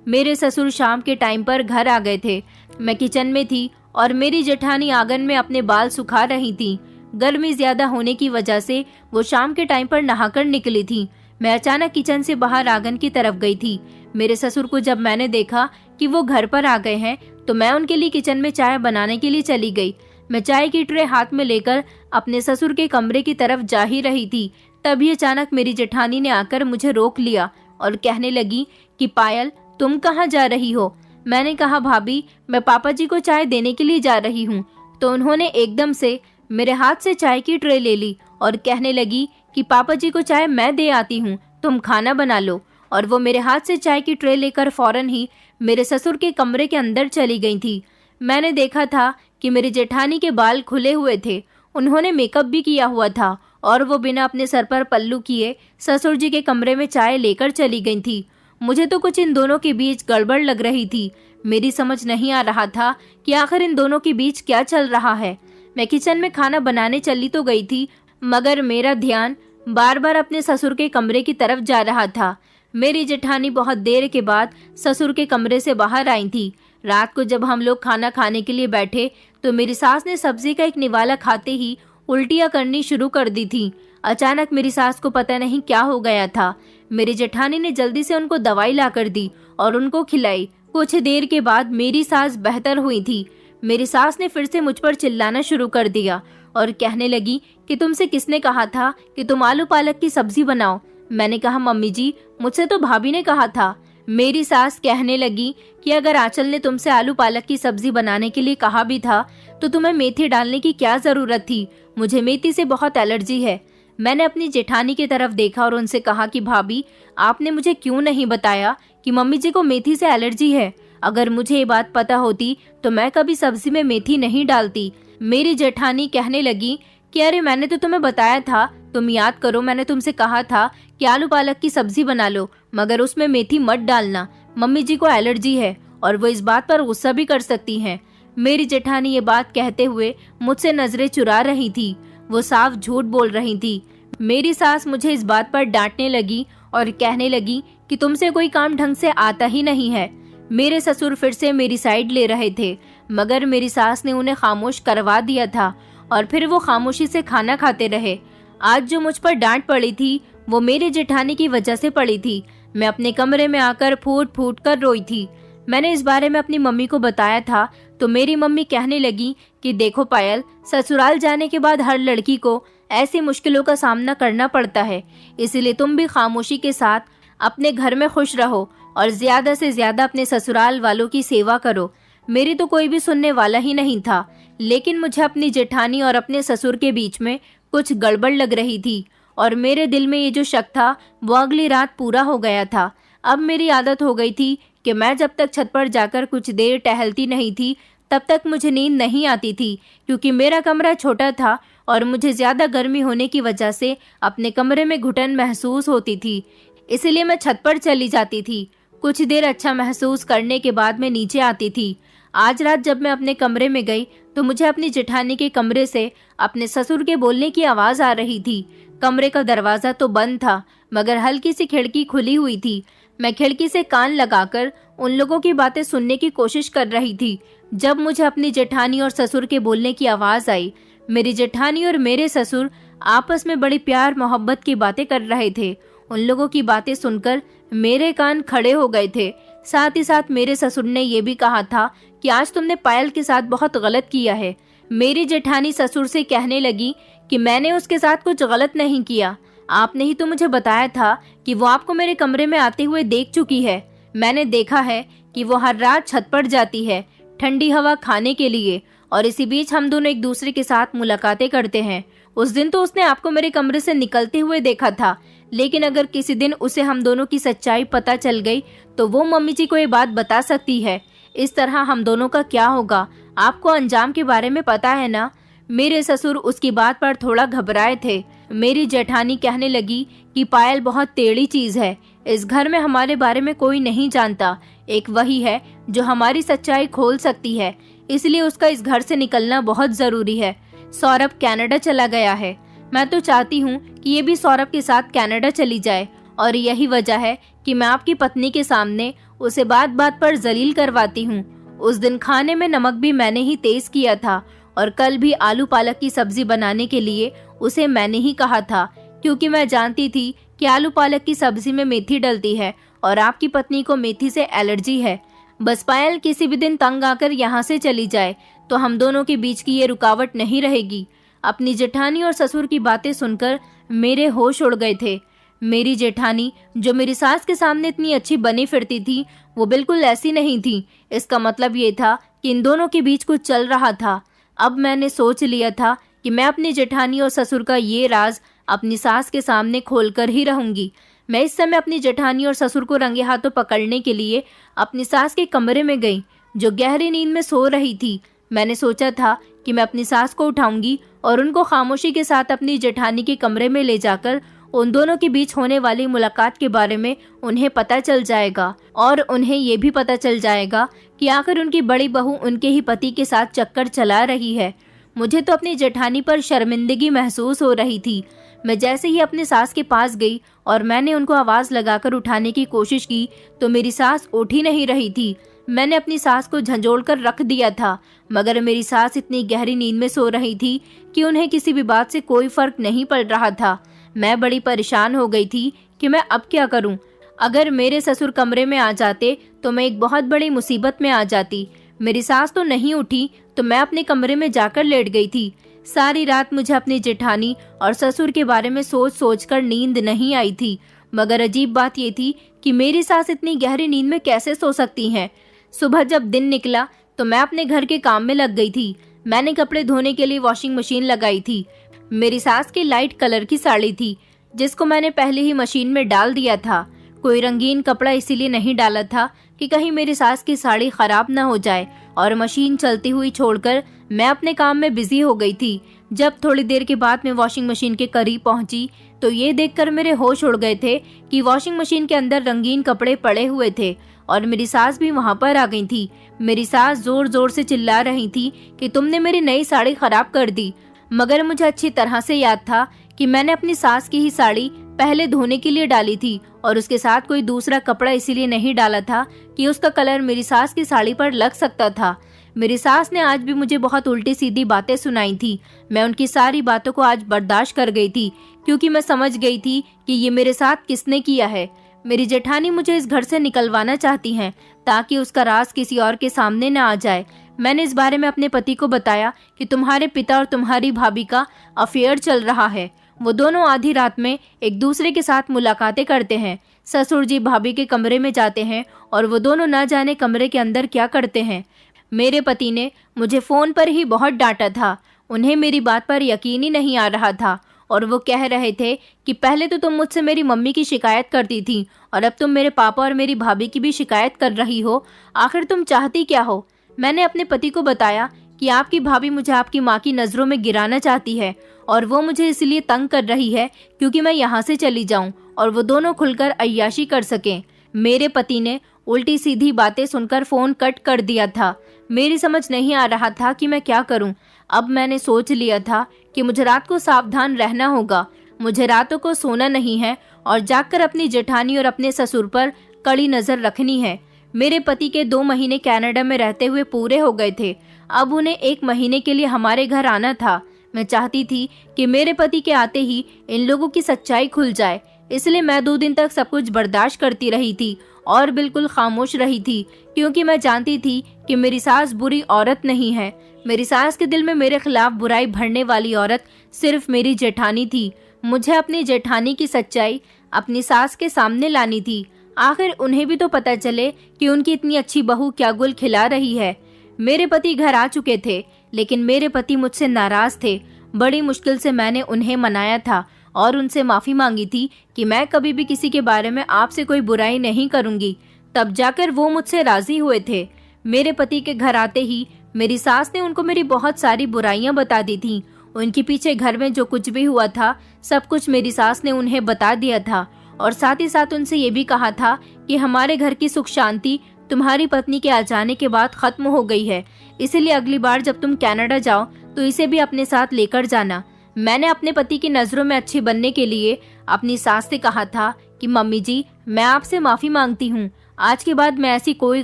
मेरे ससुर शाम के टाइम पर घर आ गए थे। मैं किचन में थी और मेरी जेठानी आंगन में अपने बाल सुखा रही थी। गर्मी ज्यादा होने की वजह से वो शाम के टाइम पर नहाकर निकली थी। मैं अचानक किचन से बाहर आंगन की तरफ गई थी। मेरे ससुर को जब मैंने देखा कि वो घर पर आ गए हैं तो मैं उनके लिए किचन में चाय बनाने के लिए चली गई। मैं चाय की ट्रे हाथ में लेकर अपने ससुर के कमरे की तरफ जा ही रही थी, तभी अचानक मेरी जेठानी ने आकर मुझे रोक लिया और कहने लगी कि पायल तुम कहाँ जा रही हो? मैंने कहा भाभी मैं पापा जी को चाय देने के लिए जा रही हूँ। तो उन्होंने एकदम से मेरे हाथ से चाय की ट्रे ले ली और कहने लगी कि पापा जी को चाय मैं दे आती हूँ, तुम खाना बना लो। और वो मेरे हाथ से चाय की ट्रे लेकर फौरन ही मेरे ससुर के कमरे के अंदर चली गई थी। मैंने देखा था कि मेरी जेठानी के बाल खुले हुए थे, उन्होंने मेकअप भी किया हुआ था और वो बिना अपने सर पर पल्लू किए ससुर जी के कमरे में चाय लेकर चली गई थी। मुझे तो कुछ इन दोनों के बीच गड़बड़ लग रही थी। मेरी समझ नहीं आ रहा था कि आखिर इन दोनों के बीच क्या चल रहा है। मैं किचन में खाना बनाने चली तो गई थी, मगर मेरा ध्यान बार बार अपने ससुर के कमरे की तरफ जा रहा था। मेरी जेठानी बहुत देर के बाद ससुर के कमरे से बाहर आई थी। रात को जब हम लोग खाना खाने के लिए बैठे तो मेरी सास ने सब्जी का एक निवाला खाते ही उल्टियां करनी शुरू कर दी थी। अचानक मेरी सास को पता नहीं क्या हो गया था। मेरी जेठानी ने जल्दी से उनको दवाई लाकर दी और उनको खिलाई। कुछ देर के बाद मेरी सास बेहतर हुई थी। मेरी सास ने फिर से मुझ पर चिल्लाना शुरू कर दिया और कहने लगी कि तुमसे किसने कहा था कि तुम आलू पालक की सब्जी बनाओ। मैंने कहा मम्मी जी, मुझसे तो भाभी ने कहा था। मेरी सास कहने लगी कि अगर आंचल ने तुमसे आलू पालक की सब्जी बनाने के लिए कहा भी था तो तुम्हें मेथी डालने की क्या जरूरत थी, मुझे मेथी से बहुत एलर्जी है। मैंने अपनी जेठानी की तरफ देखा और उनसे कहा कि भाभी, आपने मुझे क्यों नहीं बताया कि मम्मी जी को मेथी से एलर्जी है। अगर मुझे ये बात पता होती तो मैं कभी सब्जी में मेथी नहीं डालती। मेरी जेठानी कहने लगी कि अरे मैंने तो तुम्हें बताया था, तुम याद करो, मैंने तुमसे कहा था कि आलू पालक की सब्जी बना लो, मगर उसमें मेथी मत डालना, मम्मी जी को एलर्जी है और वो इस बात पर गुस्सा भी कर सकती हैं। मेरी जेठानी ये बात कहते हुए मुझसे नजरें चुरा रही थी, वो साफ झूठ बोल रही थी। मेरी सास मुझे इस बात पर डांटने लगी और कहने लगी कि तुमसे कोई काम ढंग से आता ही नहीं है। मेरे ससुर फिर से मेरी साइड ले रहे थे, मगर मेरी सास ने उन्हें खामोश करवा दिया था और फिर वो खामोशी से खाना खाते रहे। आज जो मुझ पर डांट पड़ी थी वो मेरी जेठानी की वजह से पड़ी थी। मैं अपने कमरे में आकर फूट फूट कर रोई थी। मैंने इस बारे में अपनी मम्मी को बताया था तो मेरी मम्मी कहने लगी कि देखो पायल, ससुराल जाने के बाद हर लड़की को ऐसी मुश्किलों का सामना करना पड़ता है, इसलिए तुम भी खामोशी के साथ अपने घर में खुश रहो और ज्यादा से ज्यादा अपने ससुराल वालों की सेवा करो। मेरी तो कोई भी सुनने वाला ही नहीं था, लेकिन मुझे अपनी जेठानी और अपने ससुर के बीच में कुछ गड़बड़ लग रही थी और मेरे दिल में ये जो शक था वो अगली रात पूरा हो गया था। अब मेरी आदत हो गई थी कि मैं जब तक छत पर जाकर कुछ देर टहलती नहीं थी तब तक मुझे नींद नहीं आती थी, क्योंकि मेरा कमरा छोटा था और मुझे ज्यादा गर्मी होने की वजह से अपने कमरे में घुटन महसूस होती थी। इसलिए मैं छत पर चली जाती थी। कुछ देर अच्छा महसूस करने के बाद मैं नीचे आती थी। आज रात जब मैं अपने कमरे में गई तो मुझे अपनी जेठानी के कमरे से अपने ससुर के बोलने की आवाज आ रही थी। कमरे का दरवाजा तो बंद था, मगर हल्की सी खिड़की खुली हुई थी। मैं खिड़की से कान लगाकर उन लोगों की बातें सुनने की कोशिश कर रही थी जब मुझे अपनी जेठानी और ससुर के बोलने की आवाज आई। मेरी जेठानी और मेरे ससुर आपस में बड़ी प्यार मोहब्बत की बातें कर रहे थे। उन लोगों की बातें सुनकर मेरे कान खड़े हो गए थे। साथ ही साथ मेरे ससुर ने यह भी कहा था कि आज तुमने पायल के साथ बहुत गलत किया है। मेरी जेठानी ससुर से कहने लगी कि मैंने उसके साथ कुछ गलत नहीं किया, आपने ही तो मुझे बताया था कि वो आपको मेरे कमरे में आते हुए देख चुकी है। मैंने देखा है कि वो हर रात छत पर जाती है ठंडी हवा खाने के लिए, और इसी बीच हम दोनों एक दूसरे के साथ मुलाकातें करते हैं। उस दिन तो उसने आपको मेरे कमरे से निकलते हुए देखा था, लेकिन अगर किसी दिन उसे हम दोनों की सच्चाई पता चल गई तो वो मम्मी जी को ये बात बता सकती है। इस तरह हम दोनों का क्या होगा, आपको अंजाम के बारे में पता है ना। मेरे ससुर उसकी बात पर थोड़ा घबराए थे। मेरी जेठानी कहने लगी कि पायल बहुत टेढ़ी चीज है, इस घर में हमारे बारे में कोई नहीं जानता, एक वही है जो हमारी सच्चाई खोल सकती है, इसलिए उसका इस घर से निकलना बहुत जरूरी है। सौरभ कनाडा चला गया है, मैं तो चाहती हूँ कि ये भी सौरभ के साथ कनाडा चली जाए, और यही वजह है कि मैं आपकी पत्नी के सामने उसे बात बात पर जलील करवाती हूँ। उस दिन खाने में नमक भी मैंने ही तेज किया था, और कल भी आलू पालक की सब्जी बनाने के लिए उसे मैंने ही कहा था, क्योंकि मैं जानती थी कि आलू पालक की सब्जी में मेथी डलती है और आपकी पत्नी को मेथी से एलर्जी है। बस पायल किसी भी दिन तंग आकर यहाँ से चली जाए तो हम दोनों के बीच की ये रुकावट नहीं रहेगी। अपनी जेठानी और ससुर की बातें सुनकर मेरे होश उड़ गए थे। मेरी जेठानी जो मेरी सास के सामने इतनी अच्छी बनी फिरती थी, वो बिल्कुल ऐसी नहीं थी। इसका मतलब ये था कि इन दोनों के बीच कुछ चल रहा था। अब मैंने सोच लिया था कि मैं अपनी जेठानी और ससुर का ये राज अपनी सास के सामने खोलकर ही रहूंगी। मैं इस समय अपनी जेठानी और ससुर को रंगे हाथों पकड़ने के लिए अपनी सास के कमरे में गई, जो गहरी नींद में सो रही थी। मैंने सोचा था कि मैं अपनी सास को उठाऊंगी और उनको खामोशी के साथ अपनी जेठानी के कमरे में ले जाकर उन दोनों के बीच होने वाली मुलाकात के बारे में उन्हें पता चल जाएगा, और उन्हें ये भी पता चल जाएगा कि आखिर उनकी बड़ी बहू उनके ही पति के साथ चक्कर चला रही है। मुझे तो अपनी जेठानी पर शर्मिंदगी महसूस हो रही थी। मैं जैसे ही अपने सास के पास गई और मैंने उनको आवाज लगाकर उठाने की कोशिश की तो मेरी सास उठ ही नहीं रही थी। मैंने अपनी सास को झंझोड़ कर रख दिया था, मगर मेरी सास इतनी गहरी नींद में सो रही थी कि उन्हें किसी भी बात से कोई फर्क नहीं पड़ रहा था। मैं बड़ी परेशान हो गई थी कि मैं अब क्या करूं। अगर मेरे ससुर कमरे में आ जाते तो मैं एक बहुत बड़ी मुसीबत में आ जाती। मेरी सास तो नहीं उठी तो मैं अपने कमरे में जाकर लेट गई थी। सारी रात मुझे अपनी जेठानी और ससुर के बारे में सोच सोच कर नींद नहीं आई थी। मगर अजीब बात ये थी कि मेरी सास इतनी गहरी नींद में कैसे सो सकती हैं। सुबह जब दिन निकला तो मैं अपने घर के काम में लग गई थी। मैंने कपड़े धोने के लिए वॉशिंग मशीन लगाई थी। मेरी सास की लाइट कलर की साड़ी थी जिसको मैंने पहले ही मशीन में डाल दिया था। कोई रंगीन कपड़ा इसीलिए नहीं डाला था कि कहीं मेरी सास की साड़ी खराब न हो जाए, और मशीन चलती हुई छोड़कर मैं अपने काम में बिजी हो गई थी। जब थोड़ी देर के बाद मैं वॉशिंग मशीन के करीब पहुंची तो ये देखकर मेरे होश उड़ गए थे कि वॉशिंग मशीन के अंदर रंगीन कपड़े पड़े हुए थे और मेरी सास भी वहां पर आ गई थी। मेरी सास जोर जोर से चिल्ला रही थी कि तुमने मेरी नई साड़ी खराब कर दी। मगर मुझे अच्छी तरह से याद था कि मैंने अपनी सास की ही साड़ी पहले धोने के लिए डाली थी और उसके साथ कोई दूसरा कपड़ा इसीलिए नहीं डाला था कि उसका कलर मेरी सास की साड़ी पर लग सकता था। मेरी सास ने आज भी मुझे बहुत उल्टी सीधी बातें सुनाई थी। मैं उनकी सारी बातों को आज बर्दाश्त कर गई थी क्योंकि मैं समझ गई थी कि ये मेरे साथ किसने किया है। मेरी जेठानी मुझे इस घर से निकलवाना चाहती हैं ताकि उसका राज किसी और के सामने न आ जाए। मैंने इस बारे में अपने पति को बताया कि तुम्हारे पिता और तुम्हारी भाभी का अफेयर चल रहा है। वो दोनों आधी रात में एक दूसरे के साथ मुलाकातें करते हैं। ससुर जी भाभी के कमरे में जाते हैं और वो दोनों न जाने कमरे के अंदर क्या करते हैं। मेरे पति ने मुझे फोन पर ही बहुत डांटा था। उन्हें मेरी बात पर यकीन ही नहीं आ रहा था और वो कह रहे थे कि पहले तो तुम मुझसे मेरी मम्मी की शिकायत करती थी और अब तुम मेरे पापा और मेरी भाभी की भी शिकायत कर रही हो। आखिर तुम चाहती क्या हो? मैंने अपने पति को बताया कि आपकी भाभी मुझे आपकी माँ की नज़रों में गिराना चाहती है और वो मुझे इसलिए तंग कर रही है क्योंकि मैं यहाँ से चली जाऊँ और वो दोनों खुलकर अय्याशी कर सकें। मेरे पति ने उल्टी सीधी बातें सुनकर फ़ोन कट कर दिया था। मेरी समझ नहीं आ रहा था कि मैं क्या करूं। अब मैंने सोच लिया था कि मुझे रात को सावधान रहना होगा। मुझे रातों को सोना नहीं है और जागकर अपनी जेठानी और अपने ससुर पर कड़ी नज़र रखनी है। मेरे पति के 2 महीने कनाडा में रहते हुए पूरे हो गए थे। अब उन्हें 1 महीने के लिए हमारे घर आना था। मैं चाहती थी कि मेरे पति के आते ही इन लोगों की सच्चाई खुल जाए, इसलिए मैं 2 दिन तक सब कुछ बर्दाश्त करती रही थी और बिल्कुल खामोश रही थी क्योंकि मैं जानती थी कि मेरी सास बुरी औरत नहीं है। मेरी सास के दिल में मेरे खिलाफ बुराई भरने वाली औरत सिर्फ मेरी जेठानी थी। मुझे अपनी जेठानी की सच्चाई अपनी सास के सामने लानी थी। आखिर उन्हें भी तो पता चले कि उनकी इतनी अच्छी बहू क्या गुल खिला रही है। मेरे पति घर आ चुके थे लेकिन मेरे पति मुझसे नाराज थे। बड़ी मुश्किल से मैंने उन्हें मनाया था और उनसे माफ़ी मांगी थी कि मैं कभी भी किसी के बारे में आपसे कोई बुराई नहीं करूंगी। तब जाकर वो मुझसे राजी हुए थे। मेरे पति के घर आते ही मेरी सास ने उनको मेरी बहुत सारी बुराइयां बता दी थीं। उनके पीछे घर में जो कुछ भी हुआ था सब कुछ मेरी सास ने उन्हें बता दिया था और साथ ही साथ उनसे ये भी कहा था कि हमारे घर की सुख शांति तुम्हारी पत्नी के आ जाने के बाद खत्म हो गई है, इसीलिए अगली बार जब तुम कनाडा जाओ तो इसे भी अपने साथ लेकर जाना। मैंने अपने पति की नज़रों में अच्छी बनने के लिए अपनी सास से कहा था कि मम्मी जी, मैं आपसे माफ़ी मांगती हूँ। आज के बाद मैं ऐसी कोई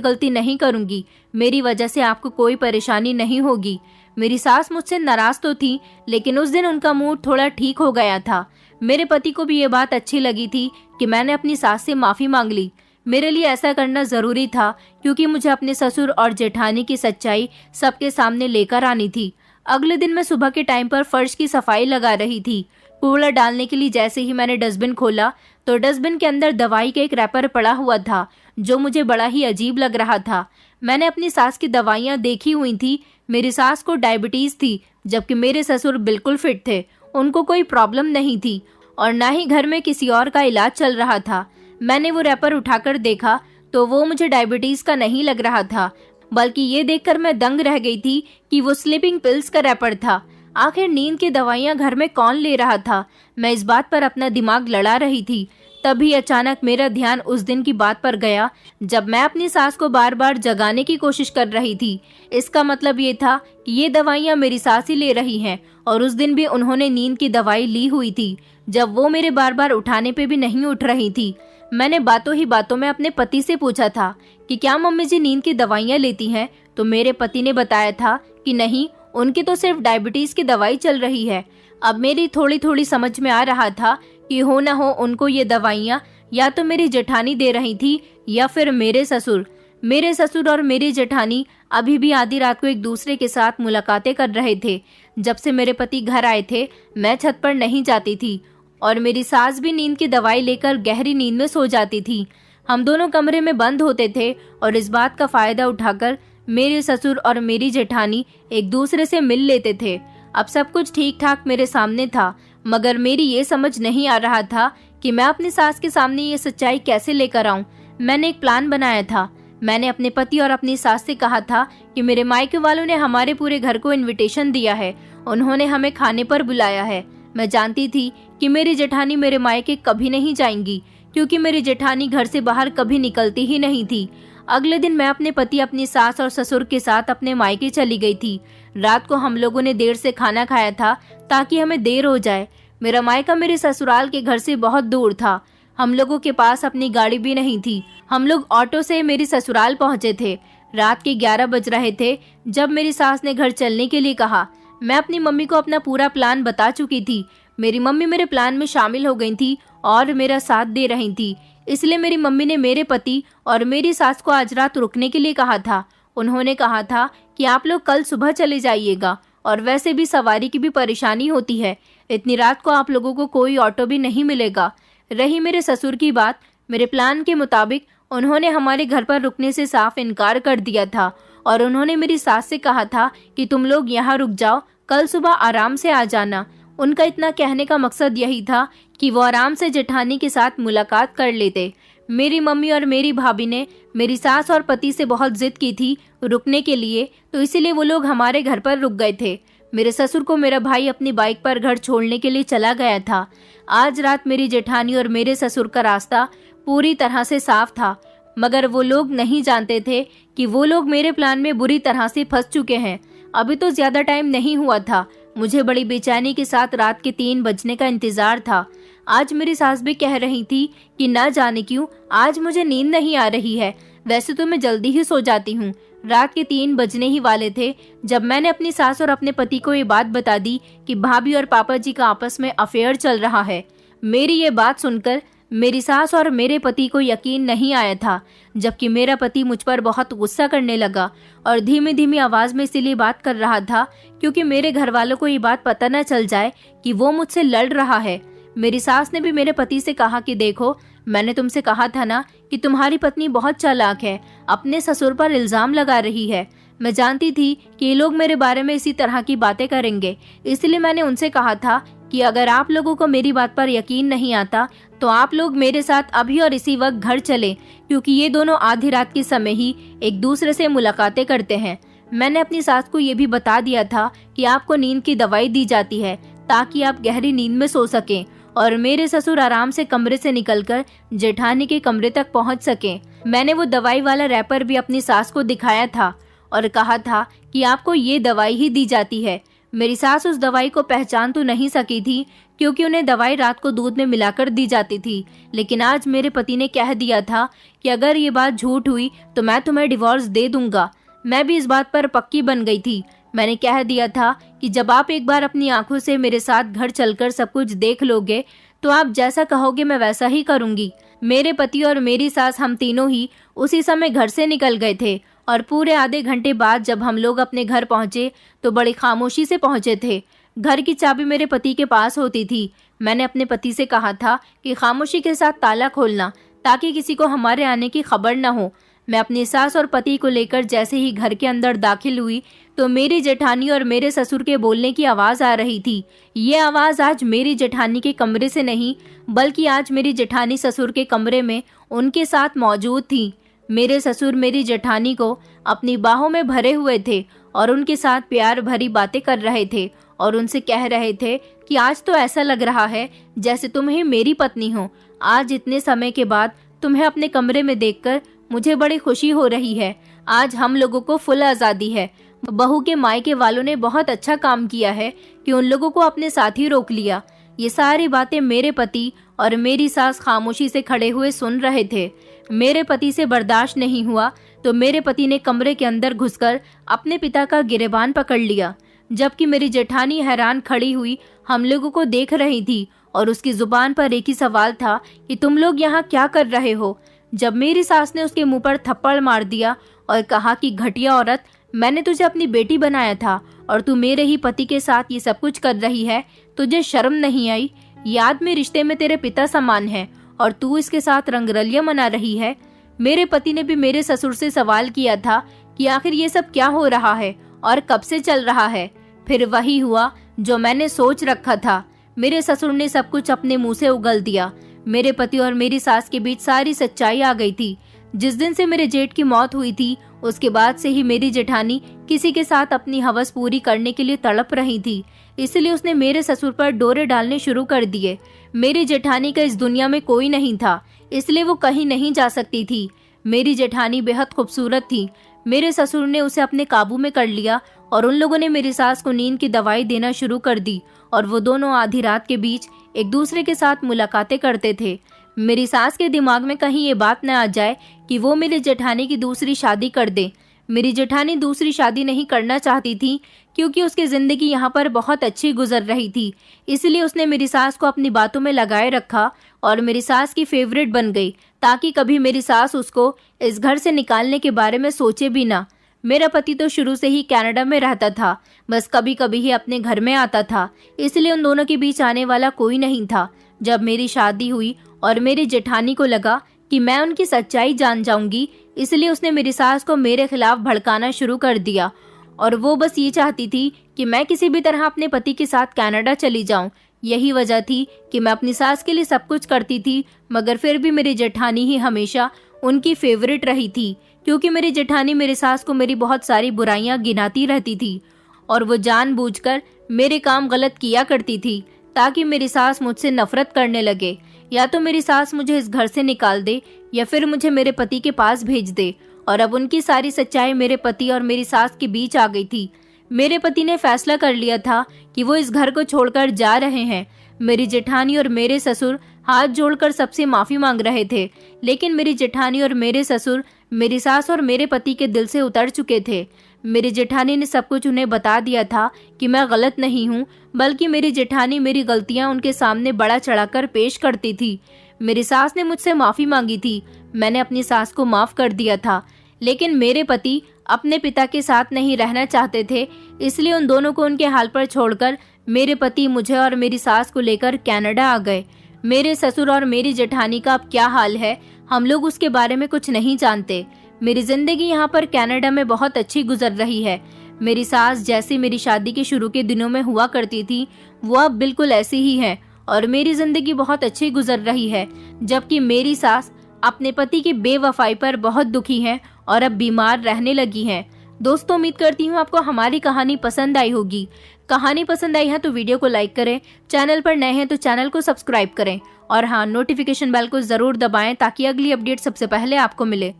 गलती नहीं करूँगी। मेरी वजह से आपको कोई परेशानी नहीं होगी। मेरी सास मुझसे नाराज तो थी लेकिन उस दिन उनका मूड थोड़ा ठीक हो गया था। मेरे पति को भी ये बात अच्छी लगी थी कि मैंने अपनी सास से माफ़ी मांग ली। मेरे लिए ऐसा करना ज़रूरी था क्योंकि मुझे अपने ससुर और जेठानी की सच्चाई सबके सामने लेकर आनी थी। अगले दिन मैं सुबह के टाइम पर फर्श की सफाई लगा रही थी। कूड़ा डालने के लिए जैसे ही मैंने डस्टबिन खोला तो डस्टबिन के अंदर दवाई का एक रैपर पड़ा हुआ था जो मुझे बड़ा ही अजीब लग रहा था। मैंने अपनी सास की दवाइयाँ देखी हुई थी। मेरी सास को डायबिटीज़ थी जबकि मेरे ससुर बिल्कुल फिट थे। उनको कोई प्रॉब्लम नहीं थी और ना ही घर में किसी और का इलाज चल रहा था। मैंने वो रैपर उठाकर देखा तो वो मुझे डायबिटीज़ का नहीं लग रहा था, बल्कि ये देखकर मैं दंग रह गई थी कि वो स्लीपिंग पिल्स का रैपर था। आखिर नींद की दवाइयाँ घर में कौन ले रहा था? मैं इस बात पर अपना दिमाग लड़ा रही थी। तभी अचानक मेरा ध्यान उस दिन की बात पर गया जब मैं अपनी सास को बार बार जगाने की कोशिश कर रही थी। इसका मतलब ये था कि ये दवाइयाँ मेरी सास ही ले रही हैं और उस दिन भी उन्होंने नींद की दवाई ली हुई थी जब वो मेरे बार बार उठाने पे भी नहीं उठ रही थी। मैंने बातों ही बातों में अपने पति से पूछा था कि क्या मम्मी जी नींद की दवाइयाँ लेती हैं, तो मेरे पति ने बताया था कि नहीं, उनकी तो सिर्फ डायबिटीज़ की दवाई चल रही है। अब मेरी थोड़ी थोड़ी समझ में आ रहा था कि हो ना हो उनको ये दवाइयाँ या तो मेरी जेठानी दे रही थी या फिर मेरे ससुर और मेरी जेठानी अभी भी आधी रात को एक दूसरे के साथ मुलाकातें कर रहे थे। जब से मेरे पति घर आए थे मैं छत पर नहीं जाती थी और मेरी सास भी नींद की दवाई लेकर गहरी नींद में सो जाती थी। हम दोनों कमरे में बंद होते थे और इस बात का फायदा उठाकर मेरे ससुर और मेरी जेठानी एक दूसरे से मिल लेते थे। अब सब कुछ ठीक ठाक मेरे सामने था, मगर मेरी ये समझ नहीं आ रहा था कि मैं अपनी सास के सामने ये सच्चाई कैसे लेकर आऊं। मैंने एक प्लान बनाया था। मैंने अपने पति और अपनी सास से कहा था कि मेरे मायके वालों ने हमारे पूरे घर को इनविटेशन दिया है, उन्होंने हमें खाने पर बुलाया है। मैं जानती थी कि मेरी जेठानी मेरे मायके कभी नहीं जाएंगी, क्योंकि मेरी जेठानी घर से बाहर कभी निकलती ही नहीं थी। अगले दिन मैं अपने पति, अपनी सास और ससुर के साथ अपने मायके चली गई थी। रात को हम लोगों ने देर से खाना खाया था ताकि हमें देर हो जाए। मेरा मायका मेरे ससुराल के घर से बहुत दूर था। हम लोगों के पास अपनी गाड़ी भी नहीं थी। हम लोग ऑटो से मेरी ससुराल पहुंचे थे। रात के 11 बज रहे थे जब मेरी सास ने घर चलने के लिए कहा। मैं अपनी मम्मी को अपना पूरा प्लान बता चुकी थी। मेरी मम्मी मेरे प्लान में शामिल हो गई थी और मेरा साथ दे रही थी। इसलिए मेरी मम्मी ने मेरे पति और मेरी सास को आज रात रुकने के लिए कहा था। उन्होंने कहा था कि आप लोग कल सुबह चले जाइएगा, और वैसे भी सवारी की भी परेशानी होती है, इतनी रात को आप लोगों को कोई ऑटो भी नहीं मिलेगा। रही मेरे ससुर की बात, मेरे प्लान के मुताबिक उन्होंने हमारे घर पर रुकने से साफ इनकार कर दिया था और उन्होंने मेरी सास से कहा था कि तुम लोग यहाँ रुक जाओ, कल सुबह आराम से आ जाना। उनका इतना कहने का मकसद यही था कि वो आराम से जेठानी के साथ मुलाकात कर लेते। मेरी मम्मी और मेरी भाभी ने मेरी सास और पति से बहुत जिद की थी रुकने के लिए, तो इसीलिए वो लोग हमारे घर पर रुक गए थे। मेरे ससुर को मेरा भाई अपनी बाइक पर घर छोड़ने के लिए चला गया था। आज रात मेरी जेठानी और मेरे ससुर का रास्ता पूरी तरह से साफ था, मगर वो लोग नहीं जानते थे कि वो लोग मेरे प्लान में बुरी तरह से फंस चुके हैं। अभी तो ज्यादा टाइम नहीं हुआ था। मुझे बड़ी बेचैनी के साथ रात के 3 बजने का इंतजार था। आज मेरी सास भी कह रही थी कि न जाने क्यों आज मुझे नींद नहीं आ रही है। वैसे तो मैं जल्दी ही सो जाती हूँ। रात के 3 बजने ही वाले थे जब मैंने अपनी सास और अपने पति को ये बात बता दी कि भाभी और पापा जी का आपस में अफेयर चल रहा है। मेरी ये बात सुनकर मेरी सास और मेरे पति को यकीन नहीं आया था, जबकि मेरा पति मुझ पर बहुत गुस्सा करने लगा और धीमी धीमी आवाज में इसीलिए बात कर रहा था क्योंकि मेरे घर वालों को ये बात पता न चल जाए कि वो मुझसे लड़ रहा है। मेरी सास ने भी मेरे पति से कहा कि देखो, मैंने तुमसे कहा था ना कि तुम्हारी पत्नी बहुत चालाक है, अपने ससुर पर इल्जाम लगा रही है। मैं जानती थी कि ये लोग मेरे बारे में इसी तरह की बातें करेंगे, इसलिए मैंने उनसे कहा था कि अगर आप लोगों को मेरी बात पर यकीन नहीं आता तो आप लोग मेरे साथ अभी और इसी वक्त घर चलें, क्योंकि ये दोनों आधी रात के समय ही एक दूसरे से मुलाकातें करते हैं। मैंने अपनी सास को ये भी बता दिया था कि आपको नींद की दवाई दी जाती है ताकि आप गहरी नींद में सो सकें और मेरे ससुर आराम से कमरे से निकलकर जेठानी के कमरे तक पहुंच सकें। मैंने वो दवाई वाला रैपर भी अपनी सास को दिखाया था और कहा था कि आपको ये दवाई ही दी जाती है। मेरी सास उस दवाई को पहचान तो नहीं सकी थी क्योंकि उन्हें दवाई रात को दूध में मिलाकर दी जाती थी, लेकिन आज मेरे पति ने कह दिया था कि अगर ये बात झूठ हुई तो मैं तुम्हें डिवोर्स दे दूंगा। मैं भी इस बात पर पक्की बन गई थी। मैंने कह दिया था कि जब आप एक बार अपनी आंखों से मेरे साथ घर चलकर सब कुछ देख लोगे तो आप जैसा कहोगे मैं वैसा ही करूंगी। मेरे पति और मेरी सास हम तीनों ही उसी समय घर से निकल गए थे और पूरे आधे घंटे बाद जब हम लोग अपने घर पहुंचे तो बड़ी खामोशी से पहुंचे थे। घर की चाबी मेरे पति के पास होती थी। मैंने अपने पति से कहा था कि खामोशी के साथ ताला खोलना ताकि किसी को हमारे आने की खबर न हो। मैं अपनी सास और पति को लेकर जैसे ही घर के अंदर दाखिल हुई तो मेरी जेठानी और मेरे ससुर के बोलने की आवाज आ रही थी। ये आवाज आज मेरी जेठानी के कमरे से नहीं, बल्कि आज मेरी जेठानी ससुर के कमरे में उनके साथ मौजूद थी। मेरे ससुर मेरी जेठानी को अपनी बाहों में भरे हुए थे और उनके साथ प्यार भरी बातें कर रहे थे और उनसे कह रहे थे कि आज तो ऐसा लग रहा है जैसे तुम ही मेरी पत्नी हो। आज इतने समय के बाद तुम्हें अपने कमरे में देखकर मुझे बड़ी खुशी हो रही है। आज हम लोगों को फुल आज़ादी है। बहू के मायके वालों ने बहुत अच्छा काम किया है कि उन लोगों को अपने साथ ही रोक लिया। ये सारी बातें मेरे पति और मेरी सास खामोशी से खड़े हुए सुन रहे थे। मेरे पति से बर्दाश्त नहीं हुआ तो मेरे पति ने कमरे के अंदर घुसकर अपने पिता का गिरेबान पकड़ लिया, जबकि मेरी जेठानी हैरान खड़ी हुई हम लोगों को देख रही थी और उसकी जुबान पर एक ही सवाल था कि तुम लोग यहाँ क्या कर रहे हो। जब मेरी सास ने उसके मुंह पर थप्पड़ मार दिया और कहा कि घटिया औरत, मैंने तुझे अपनी बेटी बनाया था और तू मेरे ही पति के साथ ये सब कुछ कर रही है। तुझे शर्म नहीं आई? याद में रिश्ते में तेरे पिता समान है और तू इसके साथ रंगरलियां मना रही है। मेरे पति ने भी मेरे ससुर से सवाल किया था कि आखिर ये सब क्या हो रहा है और कब से चल रहा है। फिर वही हुआ जो मैंने सोच रखा था। मेरे ससुर ने सब कुछ अपने मुंह से उगल दिया। मेरे पति और मेरी सास के बीच सारी सच्चाई आ गई थी। जिस दिन से मेरे जेठ की मौत हुई थी उसके बाद से ही मेरी जेठानी किसी के साथ अपनी हवस पूरी करने के लिए तड़प रही थी, इसलिए उसने मेरे ससुर पर डोरे डालने शुरू कर दिए। मेरी जेठानी का इस दुनिया में कोई नहीं था, इसलिए वो कहीं नहीं जा सकती थी। मेरी जेठानी बेहद खूबसूरत थी। मेरे ससुर ने उसे अपने काबू में कर लिया और उन लोगों ने मेरी सास को नींद की दवाई देना शुरू कर दी और वो दोनों आधी रात के बीच एक दूसरे के साथ मुलाकातें करते थे। मेरी सास के दिमाग में कहीं ये बात न आ जाए कि वो मेरी जेठानी की दूसरी शादी कर दे। मेरी जेठानी दूसरी शादी नहीं करना चाहती थी क्योंकि उसकी जिंदगी यहाँ पर बहुत अच्छी गुजर रही थी, इसलिए उसने मेरी सास को अपनी बातों में लगाए रखा और मेरी सास की फेवरेट बन गई ताकि कभी मेरी सास उसको इस घर से निकालने के बारे में सोचे भी ना। मेरा पति तो शुरू से ही कनाडा में रहता था, बस कभी कभी ही अपने घर में आता था, इसलिए उन दोनों के बीच आने वाला कोई नहीं था। जब मेरी शादी हुई और मेरी जेठानी को लगा कि मैं उनकी सच्चाई जान जाऊंगी, इसलिए उसने मेरी सास को मेरे खिलाफ भड़काना शुरू कर दिया और वो बस ये चाहती थी कि मैं किसी भी तरह अपने पति के साथ कनाडा चली जाऊं। यही वजह थी कि मैं अपनी सास के लिए सब कुछ करती थी, मगर फिर भी मेरी जेठानी ही हमेशा उनकी फेवरेट रही थी क्योंकि मेरी जेठानी मेरी सास को मेरी बहुत सारी बुराइयां गिनाती रहती थी और वो जानबूझकर मेरे काम गलत किया करती थी ताकि मेरी सास मुझसे नफरत करने लगे। या तो मेरी सास मुझे इस घर से निकाल दे या फिर मुझे मेरे पति के पास भेज दे। और अब उनकी सारी सच्चाई मेरे पति और मेरी सास के बीच आ गई थी। मेरे पति ने फैसला कर लिया था कि वो इस घर को छोड़कर जा रहे हैं। मेरी जेठानी और मेरे ससुर हाथ जोड़कर सबसे माफी मांग रहे थे, लेकिन मेरी जेठानी और मेरे ससुर मेरी सास और मेरे पति के दिल से उतर चुके थे। मेरी जेठानी ने सब कुछ उन्हें बता दिया था कि मैं गलत नहीं हूँ, बल्कि मेरी जेठानी मेरी गलतियाँ उनके सामने बड़ा चढ़ाकर पेश करती थी। मेरी सास ने मुझसे माफी मांगी थी, मैंने अपनी सास को माफ कर दिया था, लेकिन मेरे पति अपने पिता के साथ नहीं रहना चाहते थे, इसलिए उन दोनों को उनके हाल पर छोड़कर मेरे पति मुझे और मेरी सास को लेकर कनाडा आ गए। मेरे ससुर और मेरी जेठानी का अब क्या हाल है, हम लोग उसके बारे में कुछ नहीं जानते। मेरी जिंदगी यहाँ पर कनाडा में बहुत अच्छी गुजर रही है। मेरी सास जैसी मेरी शादी के शुरू के दिनों में हुआ करती थी, वो अब बिल्कुल ऐसी ही है और मेरी जिंदगी बहुत अच्छी गुजर रही है, जबकि मेरी सास अपने पति की बेवफाई पर बहुत दुखी है और अब बीमार रहने लगी हैं। दोस्तों, उम्मीद करती हूँ आपको हमारी कहानी पसंद आई होगी। कहानी पसंद आई है तो वीडियो को लाइक करें, चैनल पर नए हैं तो चैनल को सब्सक्राइब करें और हाँ, नोटिफिकेशन बेल को जरूर दबाएं ताकि अगली अपडेट सबसे पहले आपको मिले।